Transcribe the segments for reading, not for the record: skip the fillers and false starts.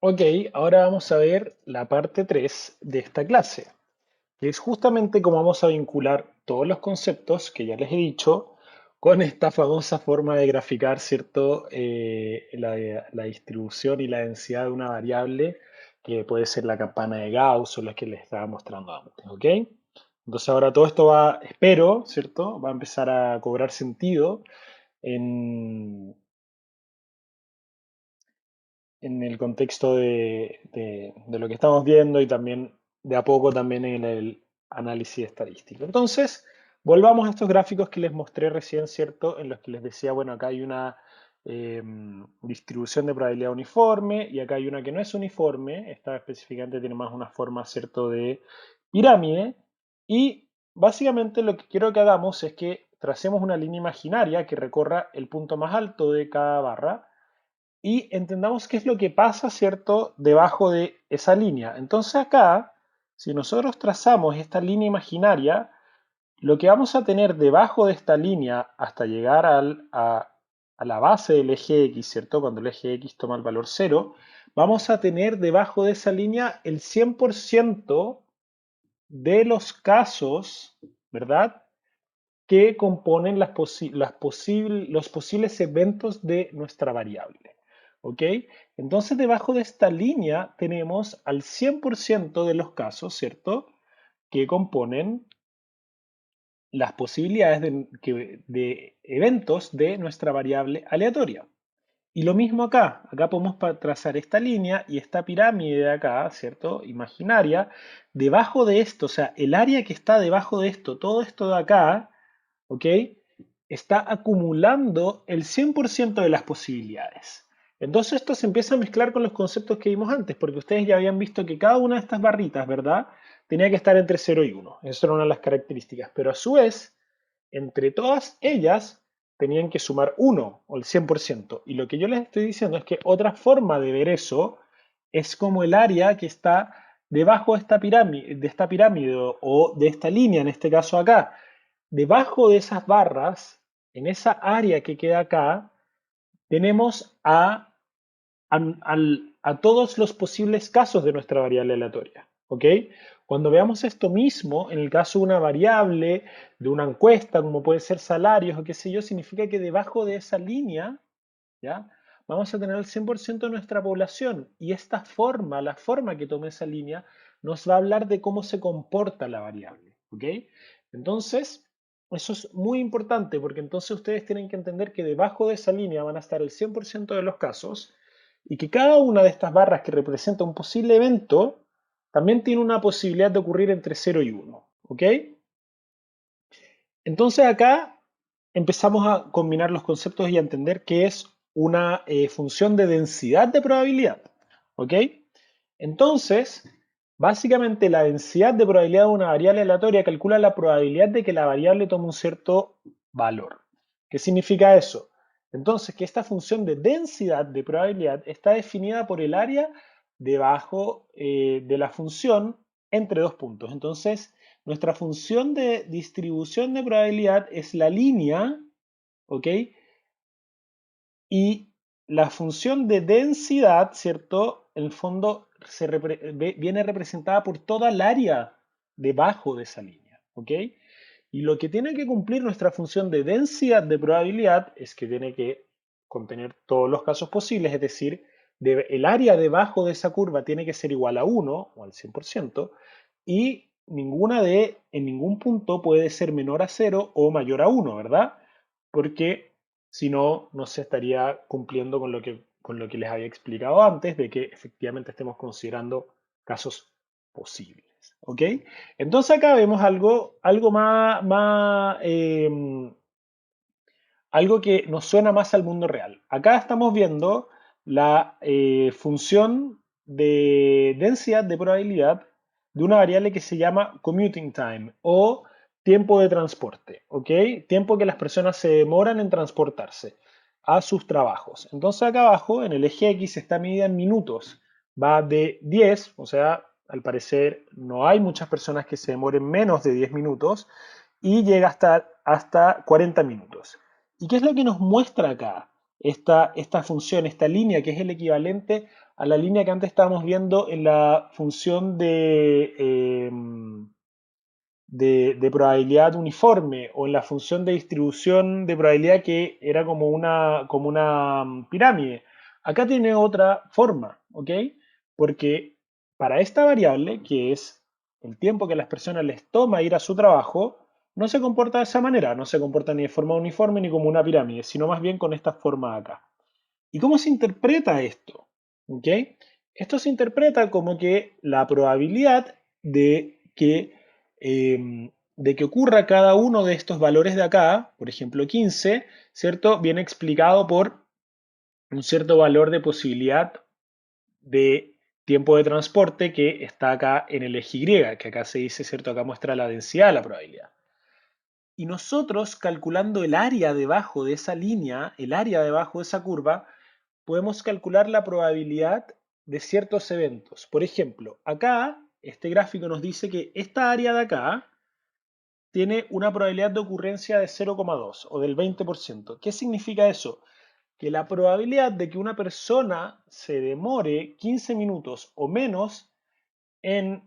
Ok, ahora vamos a ver la parte 3 de esta clase, que es justamente cómo vamos a vincular todos los conceptos que ya les he dicho con esta famosa forma de graficar, ¿cierto? La distribución y la densidad de una variable que puede ser la campana de Gauss o la que les estaba mostrando antes, ¿ok? Entonces ahora todo esto va, espero, ¿cierto? Va a empezar a cobrar sentido en, en el contexto de lo que estamos viendo y también de a poco también en el análisis estadístico. Entonces, volvamos a estos gráficos que les mostré recién, ¿cierto? En los que les decía, bueno, acá hay una distribución de probabilidad uniforme y acá hay una que no es uniforme. Esta específicamente tiene más una forma, ¿cierto?, de pirámide. Y básicamente lo que quiero que hagamos es que tracemos una línea imaginaria que recorra el punto más alto de cada barra y entendamos qué es lo que pasa, ¿cierto?, debajo de esa línea. Entonces acá, si nosotros trazamos esta línea imaginaria, lo que vamos a tener debajo de esta línea hasta llegar a la base del eje X, ¿cierto? Cuando el eje X toma el valor cero, vamos a tener debajo de esa línea el 100% de los casos, ¿verdad?, que componen los posibles eventos de nuestra variable. ¿Ok? Entonces, debajo de esta línea tenemos al 100% de los casos, ¿cierto?, que componen las posibilidades de eventos de nuestra variable aleatoria. Y lo mismo acá. Acá podemos trazar esta línea y esta pirámide de acá, ¿cierto?, imaginaria. Debajo de esto, o sea, el área que está debajo de esto, todo esto de acá, ¿ok?, está acumulando el 100% de las posibilidades. Entonces esto se empieza a mezclar con los conceptos que vimos antes, porque ustedes ya habían visto que cada una de estas barritas, ¿verdad?, tenía que estar entre 0 y 1. Esa era una de las características. Pero a su vez, entre todas ellas, tenían que sumar 1 o el 100%. Y lo que yo les estoy diciendo es que otra forma de ver eso es como el área que está debajo de esta pirámide o de esta línea, en este caso acá. Debajo de esas barras, en esa área que queda acá, tenemos a todos los posibles casos de nuestra variable aleatoria. ¿Ok? Cuando veamos esto mismo, en el caso de una variable, de una encuesta, como puede ser salarios o qué sé yo, significa que debajo de esa línea, ¿ya?, vamos a tener el 100% de nuestra población. Y esta forma, la forma que tome esa línea, nos va a hablar de cómo se comporta la variable. ¿Ok? Entonces, eso es muy importante porque entonces ustedes tienen que entender que debajo de esa línea van a estar el 100% de los casos y que cada una de estas barras que representa un posible evento también tiene una posibilidad de ocurrir entre 0 y 1. ¿Ok? Entonces acá empezamos a combinar los conceptos y a entender qué es una función de densidad de probabilidad. ¿Ok? Entonces, básicamente la densidad de probabilidad de una variable aleatoria calcula la probabilidad de que la variable tome un cierto valor. ¿Qué significa eso? Entonces, que esta función de densidad de probabilidad está definida por el área debajo de la función entre dos puntos. Entonces, nuestra función de distribución de probabilidad es la línea, ¿ok? Y la función de densidad, ¿cierto?, en el fondo viene representada por toda el área debajo de esa línea, ¿ok? Y lo que tiene que cumplir nuestra función de densidad de probabilidad es que tiene que contener todos los casos posibles, es decir, el área debajo de esa curva tiene que ser igual a 1 o al 100%, y en ningún punto puede ser menor a 0 o mayor a 1, ¿verdad? Porque si no, no se estaría cumpliendo con lo que les había explicado antes, de que efectivamente estemos considerando casos posibles. ¿Ok? Entonces acá vemos algo algo que nos suena más al mundo real. Acá estamos viendo la función de densidad de probabilidad de una variable que se llama commuting time o tiempo de transporte, ¿ok? Tiempo que las personas se demoran en transportarse a sus trabajos. Entonces acá abajo, en el eje X, está medida en minutos. Va de 10, o sea, al parecer no hay muchas personas que se demoren menos de 10 minutos, y llega hasta 40 minutos. ¿Y qué es lo que nos muestra acá? Esta función, esta línea, que es el equivalente a la línea que antes estábamos viendo en la función de probabilidad uniforme o en la función de distribución de probabilidad que era como una pirámide. Acá tiene otra forma, ¿ok? Porque para esta variable, que es el tiempo que a las personas les toma ir a su trabajo, no se comporta de esa manera, no se comporta ni de forma uniforme ni como una pirámide, sino más bien con esta forma acá. ¿Y cómo se interpreta esto? ¿Ok? Esto se interpreta como que la probabilidad de que ocurra cada uno de estos valores de acá, por ejemplo 15, ¿cierto? Viene explicado por un cierto valor de posibilidad de tiempo de transporte que está acá en el eje Y, que acá se dice, ¿cierto? Acá muestra la densidad de la probabilidad. Y nosotros calculando el área debajo de esa línea, el área debajo de esa curva, podemos calcular la probabilidad de ciertos eventos. Por ejemplo, acá este gráfico nos dice que esta área de acá tiene una probabilidad de ocurrencia de 0,2 o del 20%. ¿Qué significa eso? Que la probabilidad de que una persona se demore 15 minutos o menos en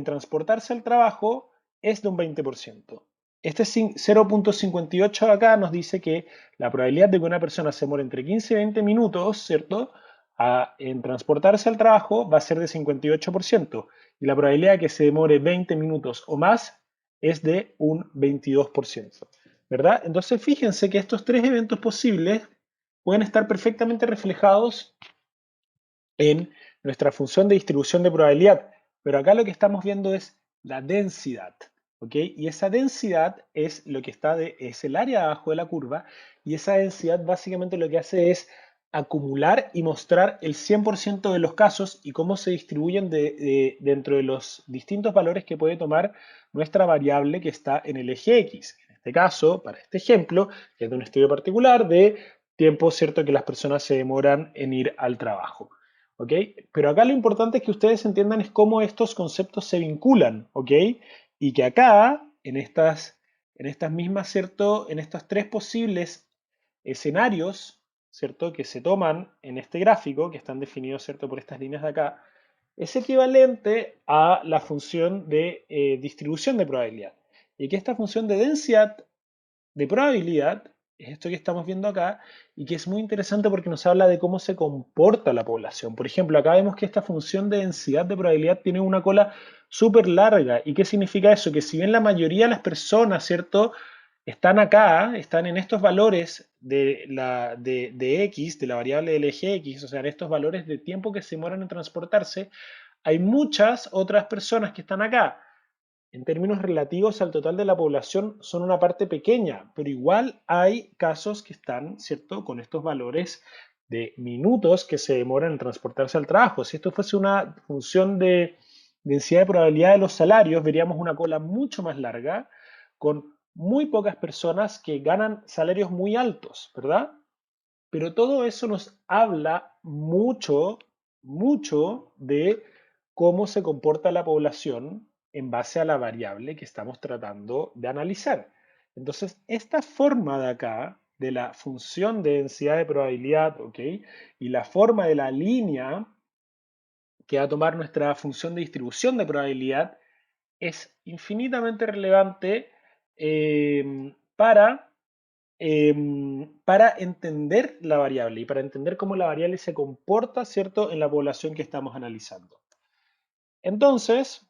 transportarse al trabajo es de un 20%. Este 0,58 acá nos dice que la probabilidad de que una persona se demore entre 15 y 20 minutos, ¿cierto? En transportarse al trabajo va a ser de 58%. Y la probabilidad de que se demore 20 minutos o más es de un 22%. ¿Verdad? Entonces fíjense que estos tres eventos posibles pueden estar perfectamente reflejados en nuestra función de distribución de probabilidad. Pero acá lo que estamos viendo es la densidad. ¿Ok? Y esa densidad es lo que es el área de abajo de la curva. Y esa densidad básicamente lo que hace es acumular y mostrar el 100% de los casos y cómo se distribuyen dentro de los distintos valores que puede tomar nuestra variable que está en el eje X. En este caso, para este ejemplo, que es de un estudio particular de tiempo, ¿cierto?, que las personas se demoran en ir al trabajo. ¿Ok? Pero acá lo importante es que ustedes entiendan es cómo estos conceptos se vinculan, ¿ok? Y que acá, en estas mismas, ¿cierto? En estos tres posibles escenarios, ¿cierto? Que se toman en este gráfico, que están definidos, ¿cierto? Por estas líneas de acá, es equivalente a la función de distribución de probabilidad. Y que esta función de densidad de probabilidad es esto que estamos viendo acá y que es muy interesante porque nos habla de cómo se comporta la población. Por ejemplo, acá vemos que esta función de densidad de probabilidad tiene una cola súper larga. ¿Y qué significa eso? Que si bien la mayoría de las personas, ¿cierto?, están acá, están en estos valores de X, de la variable del eje X, o sea, en estos valores de tiempo que se demoran en transportarse, hay muchas otras personas que están acá en términos relativos al total de la población son una parte pequeña, pero igual hay casos que están, ¿cierto?, con estos valores de minutos que se demoran en transportarse al trabajo. Si esto fuese una función de densidad de probabilidad de los salarios, veríamos una cola mucho más larga, con muy pocas personas que ganan salarios muy altos, ¿verdad? Pero todo eso nos habla mucho, mucho de cómo se comporta la población en base a la variable que estamos tratando de analizar. Entonces, esta forma de acá, de la función de densidad de probabilidad, ¿ok? Y la forma de la línea que va a tomar nuestra función de distribución de probabilidad es infinitamente relevante para entender la variable y para entender cómo la variable se comporta, ¿cierto?, en la población que estamos analizando. Entonces,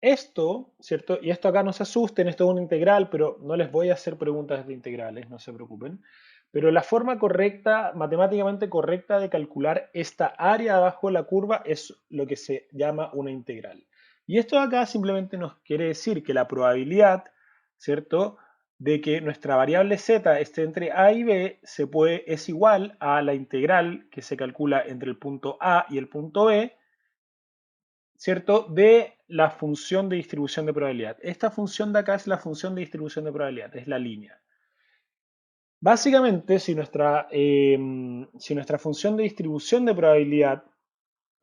esto, ¿cierto? Y esto acá no se asusten, esto es una integral, pero no les voy a hacer preguntas de integrales, no se preocupen. Pero la forma correcta, matemáticamente correcta de calcular esta área abajo de la curva es lo que se llama una integral. Y esto acá simplemente nos quiere decir que la probabilidad, ¿cierto?, de que nuestra variable z esté entre a y b es igual a la integral que se calcula entre el punto A y el punto B, ¿cierto?, de la función de distribución de probabilidad. Esta función de acá es la función de distribución de probabilidad, es la línea. Básicamente, si nuestra función de distribución de probabilidad,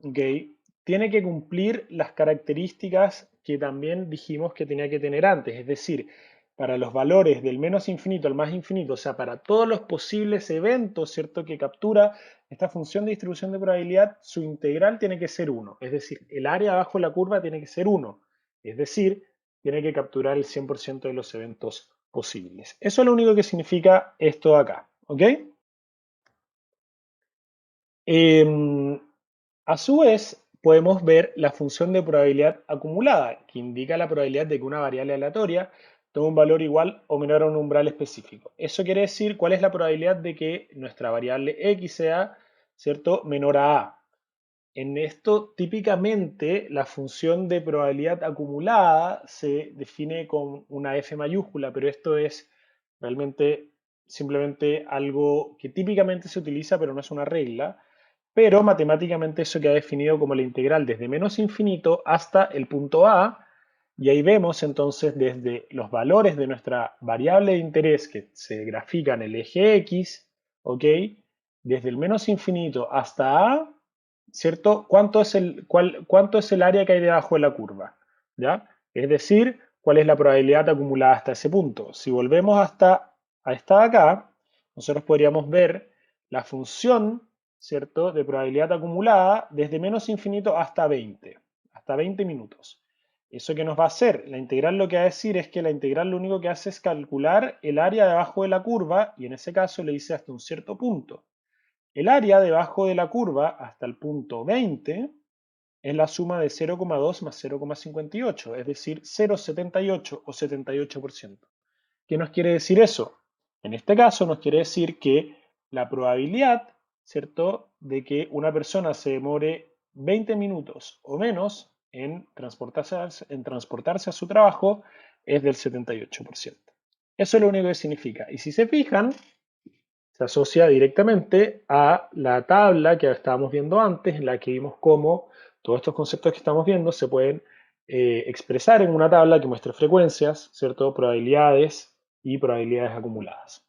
¿okay?, tiene que cumplir las características que también dijimos que tenía que tener antes, es decir, para los valores del menos infinito al más infinito, o sea, para todos los posibles eventos, ¿cierto?, que captura esta función de distribución de probabilidad, su integral tiene que ser 1. Es decir, el área abajo de la curva tiene que ser 1. Es decir, tiene que capturar el 100% de los eventos posibles. Eso es lo único que significa esto de acá, ¿ok? A su vez, podemos ver la función de probabilidad acumulada, que indica la probabilidad de que una variable aleatoria tome un valor igual o menor a un umbral específico. Eso quiere decir cuál es la probabilidad de que nuestra variable x sea, ¿cierto?, menor a. En esto, típicamente, la función de probabilidad acumulada se define con una f mayúscula, pero esto es realmente simplemente algo que típicamente se utiliza, pero no es una regla. Pero matemáticamente eso queda definido como la integral desde menos infinito hasta el punto A, y ahí vemos entonces desde los valores de nuestra variable de interés que se grafica en el eje X, ¿ok? Desde el menos infinito hasta A, ¿cierto? ¿Cuánto es el área que hay debajo de la curva? ¿Ya? Es decir, cuál es la probabilidad acumulada hasta ese punto. Si volvemos hasta a esta de acá, nosotros podríamos ver la función, ¿cierto?, de probabilidad acumulada desde menos infinito hasta 20 minutos. ¿Eso qué nos va a hacer? La integral lo que va a decir es que la integral lo único que hace es calcular el área debajo de la curva, y en ese caso le dice hasta un cierto punto. El área debajo de la curva hasta el punto 20 es la suma de 0,2 más 0,58, es decir, 0,78 o 78%. ¿Qué nos quiere decir eso? En este caso nos quiere decir que la probabilidad, ¿cierto?, de que una persona se demore 20 minutos o menos en transportarse a su trabajo es del 78%. Eso es lo único que significa. Y si se fijan, se asocia directamente a la tabla que estábamos viendo antes, en la que vimos cómo todos estos conceptos que estamos viendo se pueden expresar en una tabla que muestre frecuencias, ¿cierto?, probabilidades y probabilidades acumuladas.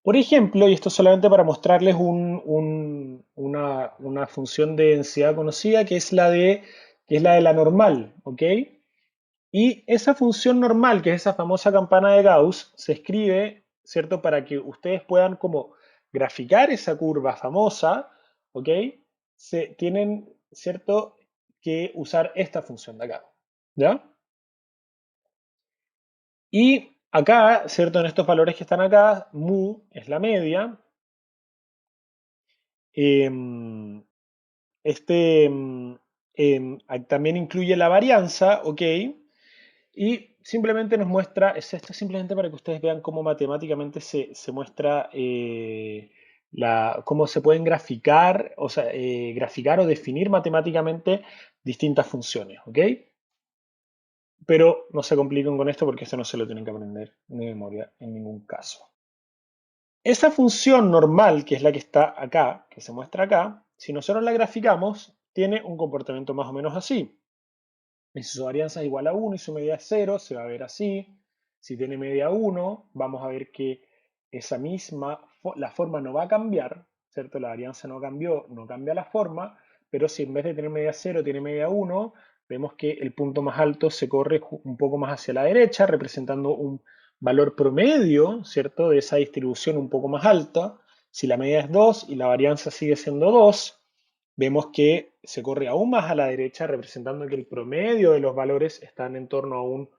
Por ejemplo, y esto solamente para mostrarles una función de densidad conocida que es la de la normal, ¿ok? Y esa función normal, que es esa famosa campana de Gauss, se escribe, ¿cierto?, para que ustedes puedan como graficar esa curva famosa, ¿ok? Tienen, ¿cierto?, que usar esta función de acá, ¿ya? Y acá, ¿cierto?, en estos valores que están acá, mu es la media. em, También incluye la varianza, ¿ok? Y simplemente nos muestra, esto es simplemente para que ustedes vean cómo matemáticamente se muestra cómo se pueden graficar, o sea, graficar o definir matemáticamente distintas funciones, ¿ok? Pero no se compliquen con esto porque esto no se lo tienen que aprender de memoria en ningún caso. Esa función normal, que es la que está acá, que se muestra acá, si nosotros la graficamos, tiene un comportamiento más o menos así. Y si su varianza es igual a 1 y su media es 0, se va a ver así. Si tiene media 1, vamos a ver que la forma no va a cambiar, ¿cierto? La varianza no cambió, no cambia la forma, pero si en vez de tener media 0 tiene media 1, vemos que el punto más alto se corre un poco más hacia la derecha, representando un valor promedio, ¿cierto?, de esa distribución un poco más alta. Si la media es 2 y la varianza sigue siendo 2, vemos que se corre aún más a la derecha, representando que el promedio de los valores están en torno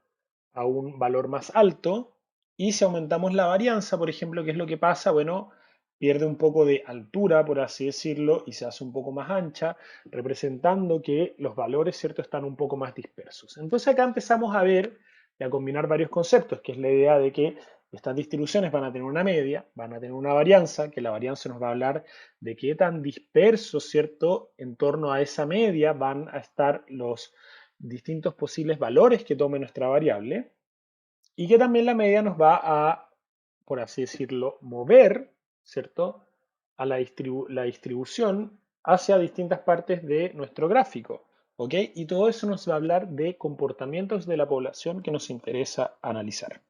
a un valor más alto. Y si aumentamos la varianza, por ejemplo, ¿qué es lo que pasa? Bueno, pierde un poco de altura, por así decirlo, y se hace un poco más ancha, representando que los valores, ¿cierto?, están un poco más dispersos. Entonces acá empezamos a ver y a combinar varios conceptos, que es la idea de que estas distribuciones van a tener una media, van a tener una varianza, que la varianza nos va a hablar de qué tan dispersos, ¿cierto?, en torno a esa media van a estar los distintos posibles valores que tome nuestra variable, y que también la media nos va a, por así decirlo, mover, ¿cierto?, a la distribución hacia distintas partes de nuestro gráfico, ¿ok? Y todo eso nos va a hablar de comportamientos de la población que nos interesa analizar.